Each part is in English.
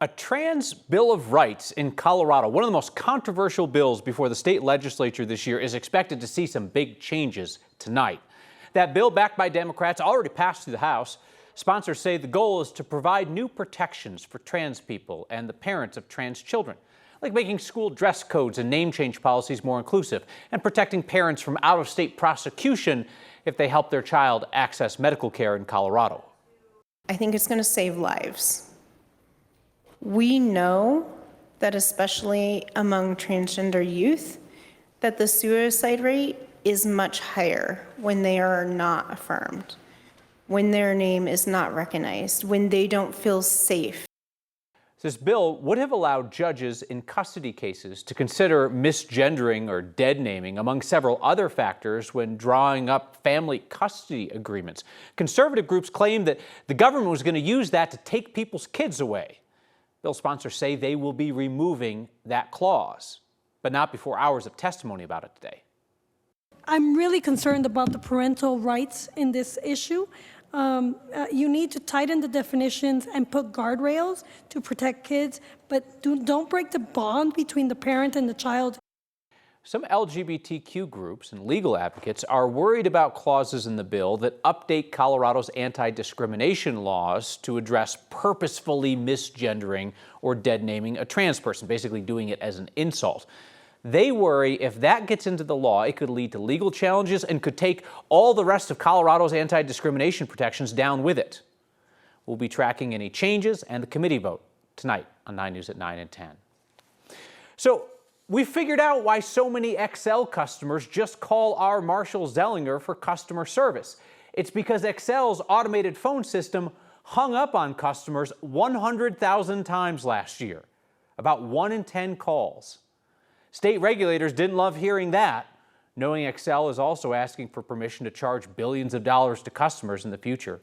A trans Bill of Rights in Colorado, one of the most controversial bills before the state legislature this year, is expected to see some big changes tonight. That bill, backed by Democrats, already passed through the House. Sponsors say the goal is to provide new protections for trans people and the parents of trans children, like making school dress codes and name change policies more inclusive, and protecting parents from out-of-state prosecution if they help their child access medical care in Colorado. I think it's going to save lives. We know that especially among transgender youth, that the suicide rate is much higher when they are not affirmed, when their name is not recognized, when they don't feel safe. This bill would have allowed judges in custody cases to consider misgendering or dead naming, among several other factors, when drawing up family custody agreements. Conservative groups claim that the government was going to use that to take people's kids away. Bill sponsors say they will be removing that clause, but not before hours of testimony about it today. I'm really concerned about the parental rights in this issue. You need to tighten the definitions and put guardrails to protect kids, but don't break the bond between the parent and the child. Some LGBTQ groups and legal advocates are worried about clauses in the bill that update Colorado's anti-discrimination laws to address purposefully misgendering or dead naming a trans person, basically doing it as an insult. They worry if that gets into the law, it could lead to legal challenges and could take all the rest of Colorado's anti-discrimination protections down with it. We'll be tracking any changes and the committee vote tonight on 9 News at 9 and 10. So we figured out why so many Xcel customers just call our Marshall Zelinger for customer service. It's because Xcel's automated phone system hung up on customers 100,000 times last year, about 1 in 10 calls. State regulators didn't love hearing that, knowing Xcel is also asking for permission to charge billions of dollars to customers in the future.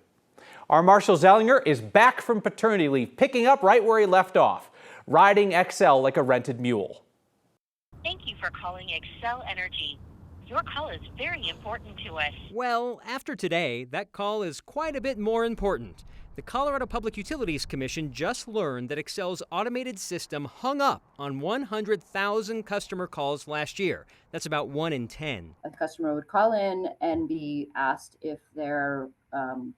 Our Marshall Zelinger is back from paternity leave, picking up right where he left off, riding Xcel like a rented mule. Thank you for calling Xcel Energy. Your call is very important to us. Well, after today, that call is quite a bit more important. The Colorado Public Utilities Commission just learned that Xcel's automated system hung up on 100,000 customer calls last year. That's about 1 in 10. A customer would call in and be asked if their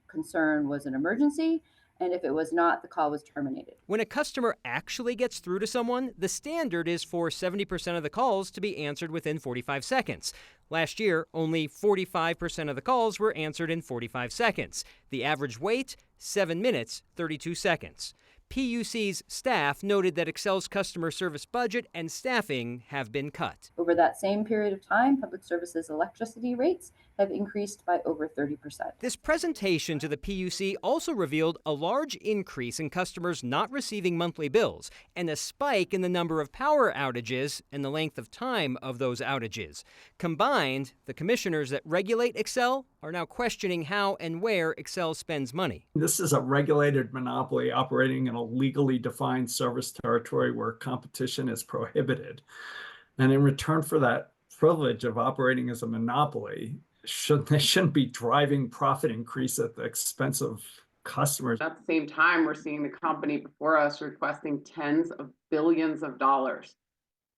concern was an emergency, and if it was not, the call was terminated. When a customer actually gets through to someone, the standard is for 70% of the calls to be answered within 45 seconds. Last year, only 45% of the calls were answered in 45 seconds. The average wait, 7 minutes, 32 seconds. PUC's staff noted that Xcel's customer service budget and staffing have been cut. Over that same period of time, public services electricity rates have increased by over 30%. This presentation to the PUC also revealed a large increase in customers not receiving monthly bills and a spike in the number of power outages and the length of time of those outages. Combined, the commissioners that regulate Xcel are now questioning how and where Xcel spends money. This is a regulated monopoly operating in a legally defined service territory where competition is prohibited. And in return for that privilege of operating as a monopoly, they shouldn't be driving profit increase at the expense of customers. At the same time, we're seeing the company before us requesting tens of billions of dollars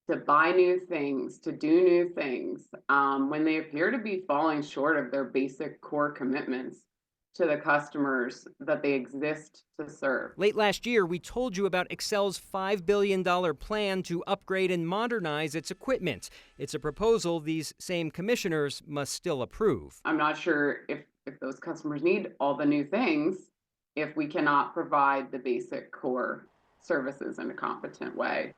to buy new things, to do new things, when they appear to be falling short of their basic core commitments to the customers that they exist to serve. Late last year, we told you about Xcel's $5 billion plan to upgrade and modernize its equipment. It's a proposal these same commissioners must still approve. I'm not sure if those customers need all the new things if we cannot provide the basic core services in a competent way.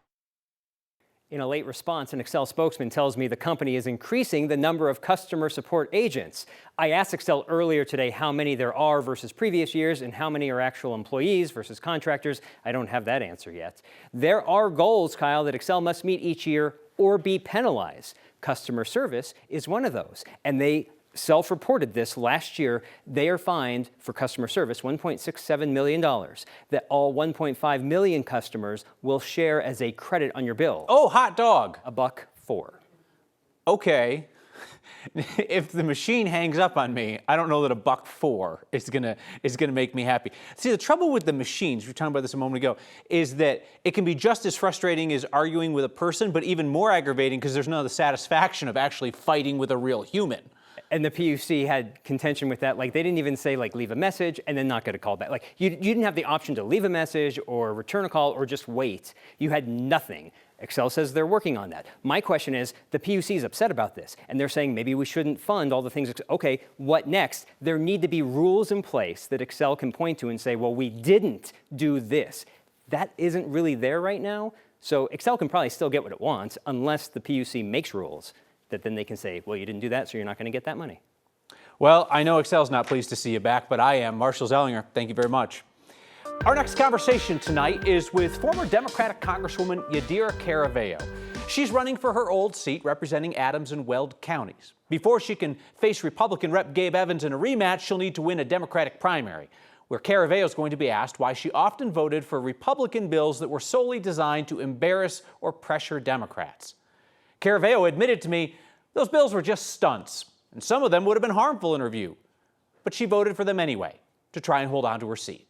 In a late response, an Xcel spokesman tells me the company is increasing the number of customer support agents. I asked Xcel earlier today how many there are versus previous years and how many are actual employees versus contractors. I don't have that answer yet. There are goals, Kyle, that Xcel must meet each year or be penalized. Customer service is one of those, and they self-reported this last year. They are fined for customer service $1.67 million that all 1.5 million customers will share as a credit on your bill. Oh, hot dog. $1.04. Okay. if the machine hangs up on me, I don't know that $1.04 is gonna make me happy. See, the trouble with the machines, we were talking about this a moment ago, is that it can be just as frustrating as arguing with a person, but even more aggravating because there's none of the satisfaction of actually fighting with a real human. And the PUC had contention with that. Like, they didn't even say, like, leave a message and then not get a call back. Like, you didn't have the option to leave a message or return a call or just wait. You had nothing. Xcel says they're working on that. My question is, the PUC is upset about this, and they're saying maybe we shouldn't fund all the things. Okay, what next? There need to be rules in place that Xcel can point to and say, well, we didn't do this. That isn't really there right now. So Xcel can probably still get what it wants unless the PUC makes rules that then they can say, well, you didn't do that, so you're not going to get that money. Well, I know Xcel's not pleased to see you back, but I am. Marshall Zelinger, thank you very much. Our next conversation tonight is with former Democratic Congresswoman Yadira Caraveo. She's running for her old seat representing Adams and Weld counties. Before she can face Republican Rep. Gabe Evans in a rematch, she'll need to win a Democratic primary, where Caraveo is going to be asked why she often voted for Republican bills that were solely designed to embarrass or pressure Democrats. Caraveo admitted to me those bills were just stunts, and some of them would have been harmful in her view. But she voted for them anyway, to try and hold on to her seat.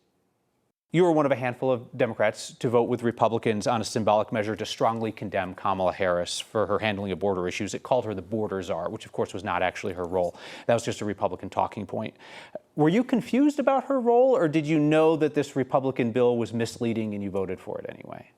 You were one of a handful of Democrats to vote with Republicans on a symbolic measure to strongly condemn Kamala Harris for her handling of border issues. It called her the border czar, which of course was not actually her role. That was just a Republican talking point. Were you confused about her role, or did you know that this Republican bill was misleading and you voted for it anyway?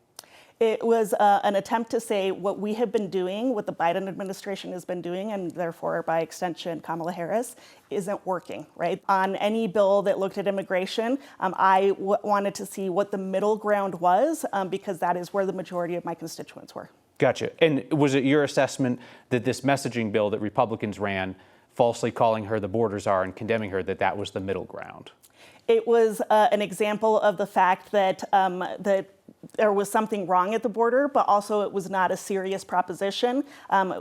It was an attempt to say what we have been doing, what the Biden administration has been doing, and therefore, by extension, Kamala Harris, isn't working, right? On any bill that looked at immigration, I wanted to see what the middle ground was, because that is where the majority of my constituents were. Gotcha. And was it your assessment that this messaging bill that Republicans ran, falsely calling her the border czar and condemning her, that was the middle ground? It was an example of the fact that that there was something wrong at the border, but also it was not a serious proposition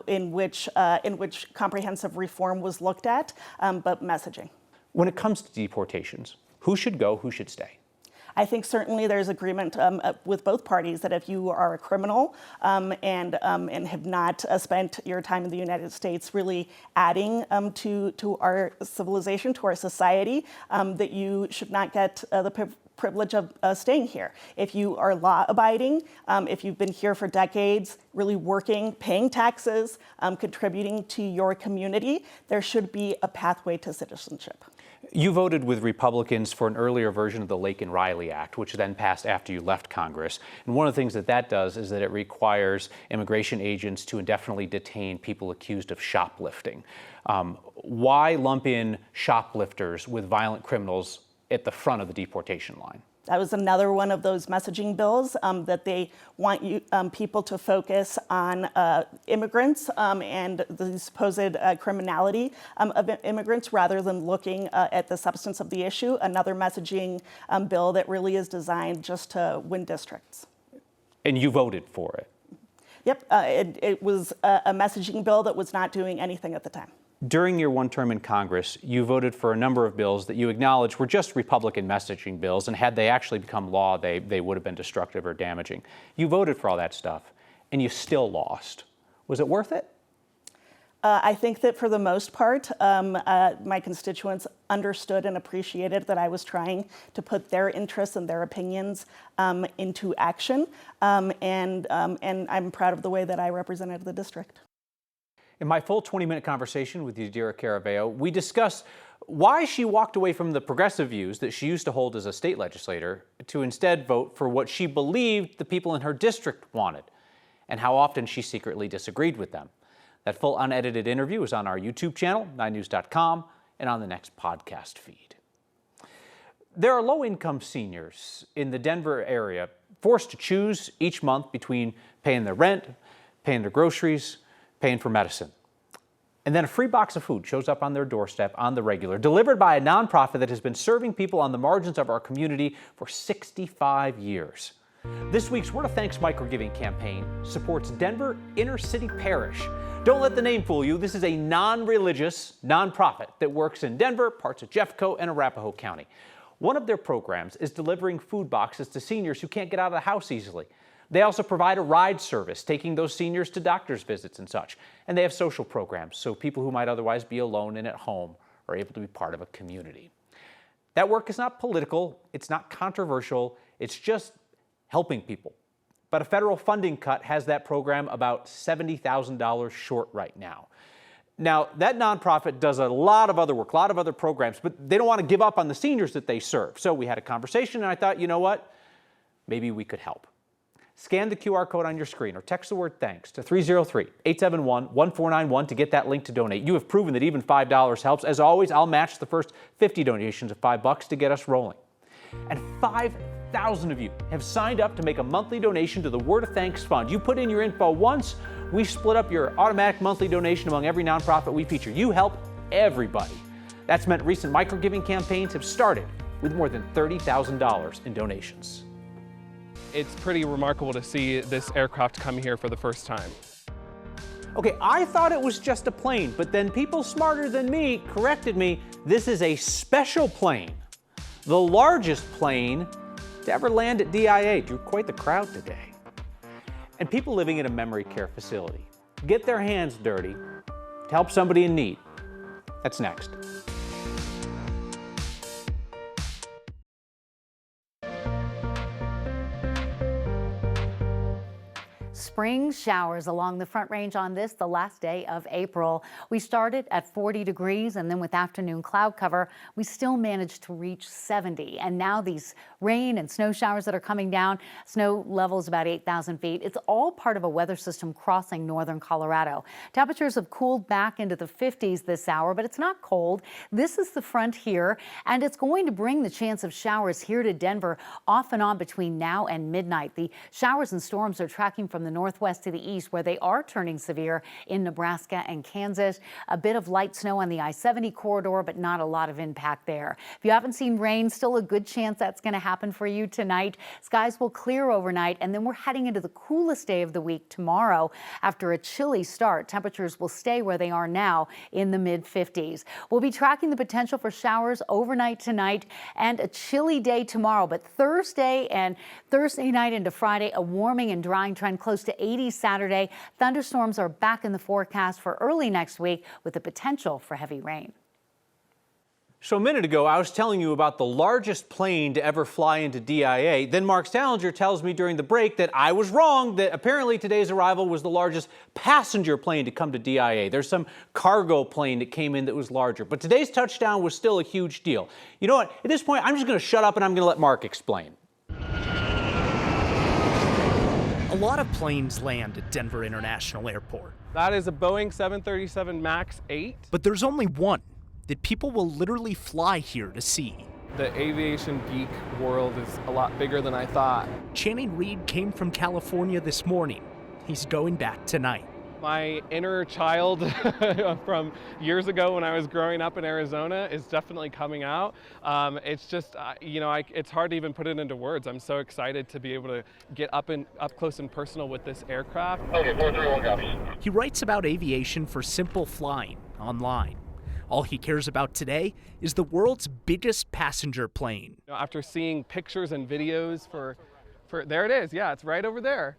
in which comprehensive reform was looked at, but messaging. When it comes to deportations, who should go, who should stay? I think certainly there's agreement with both parties that if you are a criminal and have not spent your time in the United States really adding to our civilization, to our society, that you should not get the privilege of staying here. If you are law-abiding, if you've been here for decades, really working, paying taxes, contributing to your community, there should be a pathway to citizenship. You voted with Republicans for an earlier version of the Laken Riley Act, which then passed after you left Congress. And one of the things that does is that it requires immigration agents to indefinitely detain people accused of shoplifting. Why lump in shoplifters with violent criminals at the front of the deportation line? That was another one of those messaging bills that they want you people to focus on immigrants and the supposed criminality of immigrants rather than looking at the substance of the issue. Another messaging bill that really is designed just to win districts. And you voted for it? Yep, it was a messaging bill that was not doing anything at the time. During your one term in Congress, you voted for a number of bills that you acknowledged were just Republican messaging bills, and had they actually become law, they would have been destructive or damaging. You voted for all that stuff, and you still lost. Was it worth it? I think that for the most part, my constituents understood and appreciated that I was trying to put their interests and their opinions into action, and I'm proud of the way that I represented the district. In my full 20-minute conversation with Yadira Caraveo, we discussed why she walked away from the progressive views that she used to hold as a state legislator to instead vote for what she believed the people in her district wanted, and how often she secretly disagreed with them. That full unedited interview is on our YouTube channel, 9news.com, and on the next podcast feed. There are low-income seniors in the Denver area forced to choose each month between paying their rent, paying their groceries, paying for medicine. And then a free box of food shows up on their doorstep on the regular, delivered by a nonprofit that has been serving people on the margins of our community for 65 years. This week's Word of Thanks microgiving campaign supports Denver Inner City Parish. Don't let the name fool you. This is a non-religious nonprofit that works in Denver, parts of Jeffco, and Arapahoe County. One of their programs is delivering food boxes to seniors who can't get out of the house easily. They also provide a ride service, taking those seniors to doctor's visits and such. And they have social programs, so people who might otherwise be alone and at home are able to be part of a community. That work is not political, it's not controversial, it's just helping people. But a federal funding cut has that program about $70,000 short right now. Now, that nonprofit does a lot of other work, a lot of other programs, but they don't want to give up on the seniors that they serve. So we had a conversation and I thought, you know what? Maybe we could help. Scan the QR code on your screen or text the word thanks to 303-871-1491 to get that link to donate. You have proven that even $5 helps. As always, I'll match the first 50 donations of $5 to get us rolling. And 5,000 of you have signed up to make a monthly donation to the Word of Thanks Fund. You put in your info once, we split up your automatic monthly donation among every nonprofit we feature. You help everybody. That's meant recent micro-giving campaigns have started with more than $30,000 in donations. It's pretty remarkable to see this aircraft come here for the first time. Okay, I thought it was just a plane, but then people smarter than me corrected me. This is a special plane. The largest plane to ever land at DIA. Drew quite the crowd today. And people living in a memory care facility get their hands dirty to help somebody in need. That's next. Spring showers along the Front Range on this, the last day of April. We started at 40 degrees and then with afternoon cloud cover, we still managed to reach 70. And now these rain and snow showers that are coming down, snow levels about 8,000 feet. It's all part of a weather system crossing northern Colorado. Temperatures have cooled back into the 50s this hour, but it's not cold. This is the front here, and it's going to bring the chance of showers here to Denver off and on between now and midnight. The showers and storms are tracking from the northwest to the east, where they are turning severe in Nebraska and Kansas. A bit of light snow on the I-70 corridor, but not a lot of impact there. If you haven't seen rain, still a good chance that's going to happen for you tonight. Skies will clear overnight, and then we're heading into the coolest day of the week tomorrow. After a chilly start, temperatures will stay where they are now in the mid-50s. We'll be tracking the potential for showers overnight tonight and a chilly day tomorrow, but Thursday night into Friday, a warming and drying trend close to 80 Saturday. Thunderstorms are back in the forecast for early next week with the potential for heavy rain. So a minute ago, I was telling you about the largest plane to ever fly into DIA. Then Mark Zelinger tells me during the break that I was wrong, that apparently today's arrival was the largest passenger plane to come to DIA. There's some cargo plane that came in that was larger. But today's touchdown was still a huge deal. You know what? At this point, I'm just going to shut up and I'm going to let Mark explain. A lot of planes land at Denver International Airport. That is a Boeing 737 MAX 8. But there's only one that people will literally fly here to see. The aviation geek world is a lot bigger than I thought. Channing Reed came from California this morning. He's going back tonight. My inner child from years ago when I was growing up in Arizona is definitely coming out. It's just, it's hard to even put it into words. I'm so excited to be able to get up close and personal with this aircraft. Okay, 431 copy. He writes about aviation for Simple Flying online. All he cares about today is the world's biggest passenger plane. After seeing pictures and videos for there it is, yeah, it's right over there.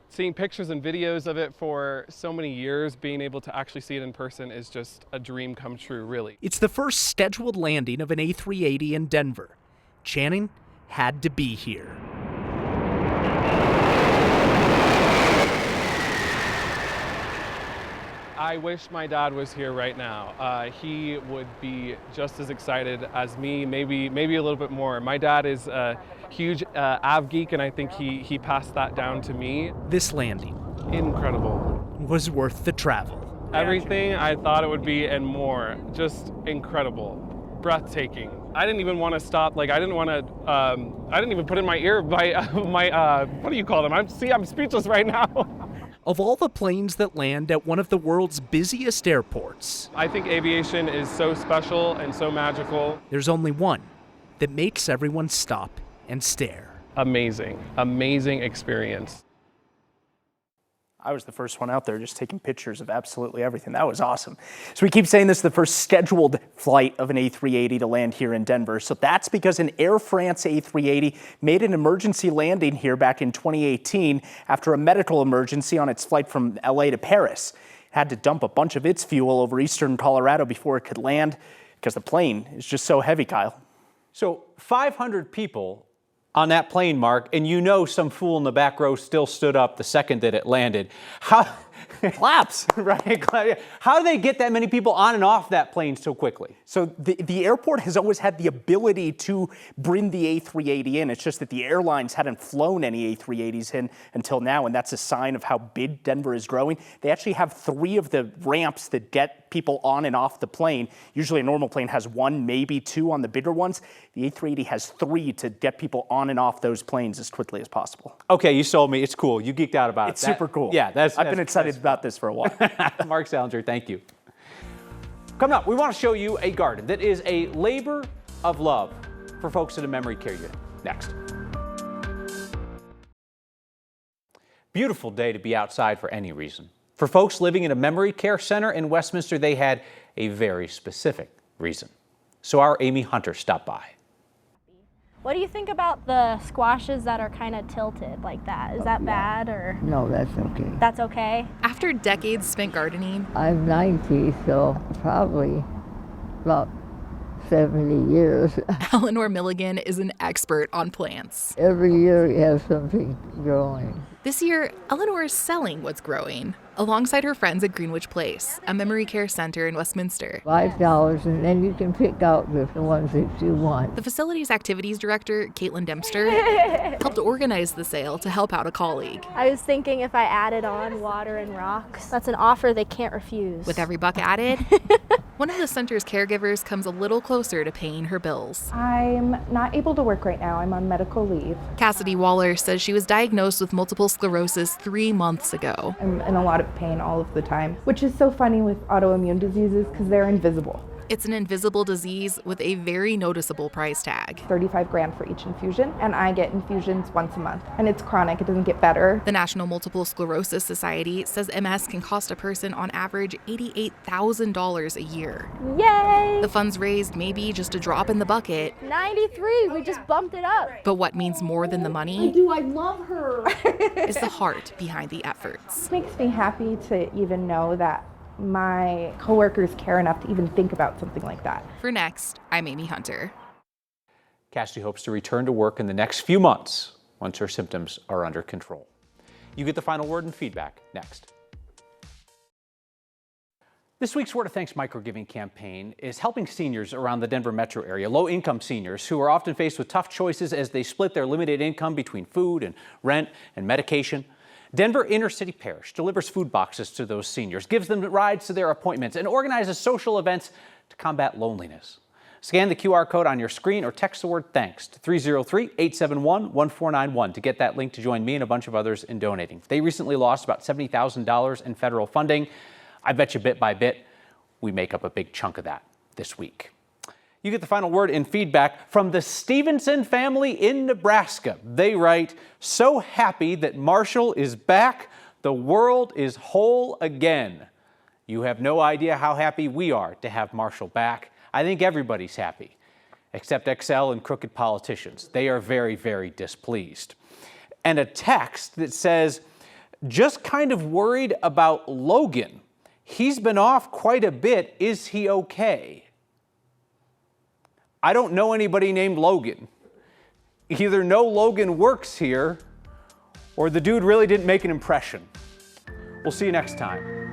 Seeing pictures and videos of it for so many years, being able to actually see it in person is just a dream come true, really. It's the first scheduled landing of an A380 in Denver. Channing had to be here. I wish my dad was here right now. He would be just as excited as me, maybe a little bit more. My dad is a huge av geek, and I think he passed that down to me. This landing, incredible, was worth the travel. Everything I thought it would be and more. Just incredible, breathtaking. I didn't even want to stop. I didn't even put in my ear my what do you call them? I'm speechless right now. Of all the planes that land at one of the world's busiest airports, I think aviation is so special and so magical. There's only one that makes everyone stop and stare. Amazing, amazing experience. I was the first one out there just taking pictures of absolutely everything. That was awesome. So we keep saying this is the first scheduled flight of an A380 to land here in Denver. So that's because an Air France A380 made an emergency landing here back in 2018 after a medical emergency on its flight from LA to Paris. It had to dump a bunch of its fuel over eastern Colorado before it could land because the plane is just so heavy, Kyle. So 500 people on that plane, Mark, and you know some fool in the back row still stood up the second that it landed. How Claps. right? How do they get that many people on and off that plane so quickly? So the airport has always had the ability to bring the A380 in. It's just that the airlines hadn't flown any A380s in until now, and that's a sign of how big Denver is growing. They actually have 3 of the ramps that get people on and off the plane. Usually a normal plane has 1, maybe 2 on the bigger ones. The A380 has 3 to get people on and off those planes as quickly as possible. Okay, you sold me. It's cool. You geeked out about it. It's super cool. Yeah, I've been excited about this for a while. Mark Zelinger, thank you. Coming up, we want to show you a garden that is a labor of love for folks in a memory care unit. Next. Beautiful day to be outside for any reason. For folks living in a memory care center in Westminster, they had a very specific reason. So our Amy Hunter stopped by. What do you think about the squashes that are kind of tilted like that? Is that bad or? No, that's okay. That's okay? After decades spent gardening, I'm 90, so probably about 70 years. Eleanor Milligan is an expert on plants. Every year you have something growing. This year, Eleanor is selling what's growing alongside her friends at Greenwich Place, a memory care center in Westminster. $5, and then you can pick out the ones that you want. The facility's activities director, Caitlin Dempster, helped organize the sale to help out a colleague. I was thinking if I added on water and rocks, that's an offer they can't refuse. With every buck added, one of the center's caregivers comes a little closer to paying her bills. I'm not able to work right now. I'm on medical leave. Cassidy Waller says she was diagnosed with multiple sclerosis 3 months ago. I'm in a lot of pain all of the time, which is so funny with autoimmune diseases because they're invisible. It's an invisible disease with a very noticeable price tag. 35 grand for each infusion, and I get infusions once a month. And it's chronic, it doesn't get better. The National Multiple Sclerosis Society says MS can cost a person on average $88,000 a year. Yay! The funds raised may be just a drop in the bucket. 93, we just bumped it up. But what means more than the money I love her. is the heart behind the efforts. It makes me happy to even know that my coworkers care enough to even think about something like that. For Next, I'm Amy Hunter. Cassidy hopes to return to work in the next few months once her symptoms are under control. You get the final word and feedback next. This week's Word of Thanks microgiving campaign is helping seniors around the Denver metro area, low-income seniors who are often faced with tough choices as they split their limited income between food and rent and medication. Denver Inner City Parish delivers food boxes to those seniors, gives them rides to their appointments, and organizes social events to combat loneliness. Scan the QR code on your screen or text the word THANKS to 303-871-1491 to get that link to join me and a bunch of others in donating. They recently lost about $70,000 in federal funding. I bet you bit by bit, we make up a big chunk of that this week. You get the final word in feedback from the Stevenson family in Nebraska. They write, "So happy that Marshall is back. The world is whole again." You have no idea how happy we are to have Marshall back. I think everybody's happy, except Xcel and crooked politicians. They are very, very displeased. And a text that says, "Just kind of worried about Logan. He's been off quite a bit. Is he okay?" I don't know anybody named Logan. Either no Logan works here, or the dude really didn't make an impression. We'll see you next time.